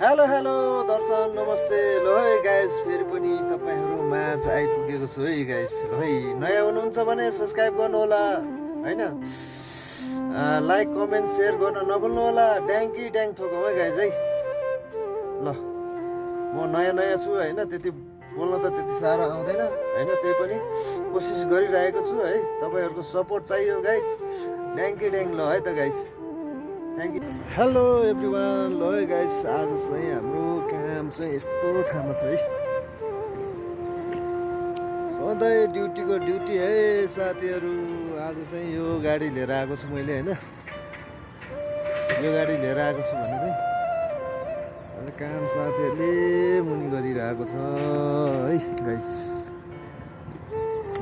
hello hello दर्शन नमस्ते ल है गाइस फेरि पनि तपाईँहरू माझ आइपुगेको छु है गाइस ल है नयाँ हुनुहुन्छ भने सब्सक्राइब गर्नु होला हैन लाइक कमेन्ट सेयर गर्न नभुल्नु होला ड्याङ्की ड्याङ ठोकौँ है गाइस है ल म नयाँ छु हैन त्यति बोल्न त त्यति साह्रो आउँदैन हैन त्यही पनि कोसिस गरिरहेको छु है तपाईँहरूको सपोर्ट चाहियो गाइस ड्याङ्की ड्याङ ल है त guys thank you hello everyone ल है गाइस आज चाहिँ हाम्रो काम चाहिँ यस्तो ठाउँमा छ है सधैँ ड्युटीको ड्युटी है साथीहरू आज चाहिँ यो गाडी लिएर आएको छु मैले हैन यो गाडी लिएर आएको छु भने चाहिँ अनि काम साथीहरूले मुनि गरिरहेको छ है गाइस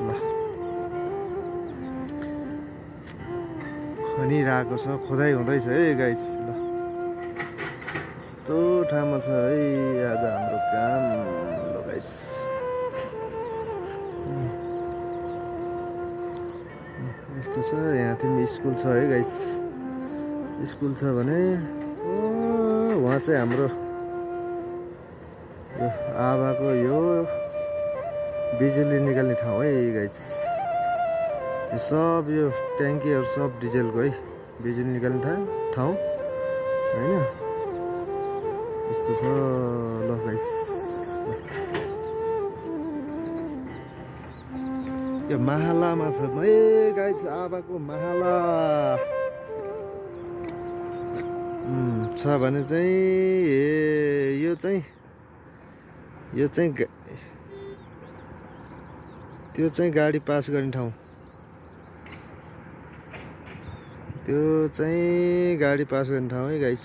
ल खनिरहेको छ खोदाइ हुँदैछ है गाइस ल यस्तो ठाउँमा छ है आज हाम्रो काम ल गाइस यस्तो छ यहाँ चाहिँ स्कुल छ है गाइस स्कुल छ भने उहाँ चाहिँ हाम्रो यो आवाको यो बिजुली निकाल्ने ठाउँ है गाइस यो सब यो ट्याङ्कीहरू सब डिजेलको है बिजुली निकाल्ने ठाउँ होइन यस्तो छ ल गाइस यो माहालामा छ है गाइस आबाको माहाला छ भने चाहिँ त्यो चाहिँ गाडी पास गर्ने ठाउँ त्यो चाहिँ गाडी पास गर्ने ठाउँ है गाइस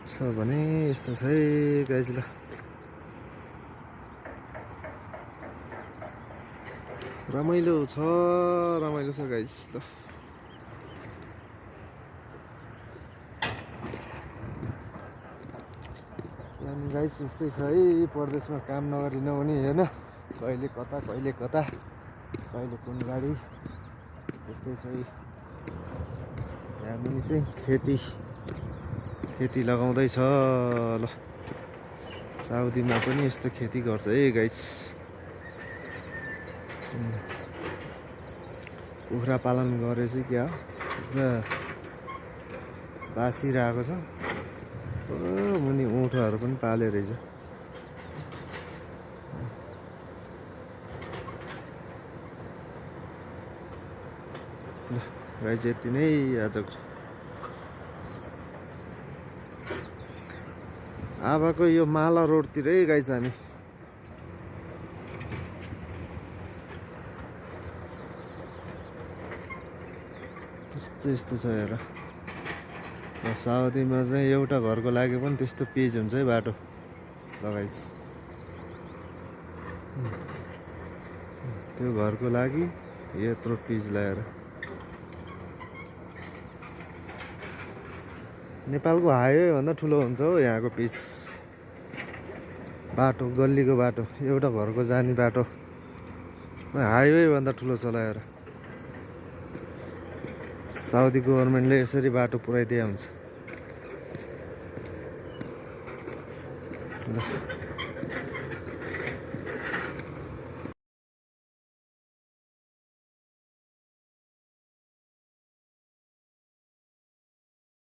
छ भने यस्तो छ है गाइस ल रमाइलो छ गाइस ल गाइस यस्तै छ है परदेशमा काम नगरी नहुने होइन कहिले कता कहिले कुन गाडी यस्तै छ है यहाँ मुनि चाहिँ खेती लगाउँदैछ ल साउदीमा पनि यस्तो खेती गर्छ है गाइस कुखुरा पालन गरेछ क्या कुखुरा बासिरहेको छ मुनि उँठोहरू पनि पाले रहेछ ल गाइस यति नै आजको आबाको यो माला रोडतिरै गाइस हामी यस्तो छ हेर साउदीमा चाहिँ एउटा घरको लागि पनि त्यस्तो पेज हुन्छ है बाटो लगाइस त्यो घरको लागि यत्रो पेज लगाएर नेपालको हाइवे भन्दा ठुलो हुन्छ हो यहाँको पेज बाटो गल्लीको बाटो एउटा घरको जाने बाटो हाइवे भन्दा ठुलो चलाएर साउदी गभर्मेन्टले यसरी बाटो पुऱ्याइदिया हुन्छ ल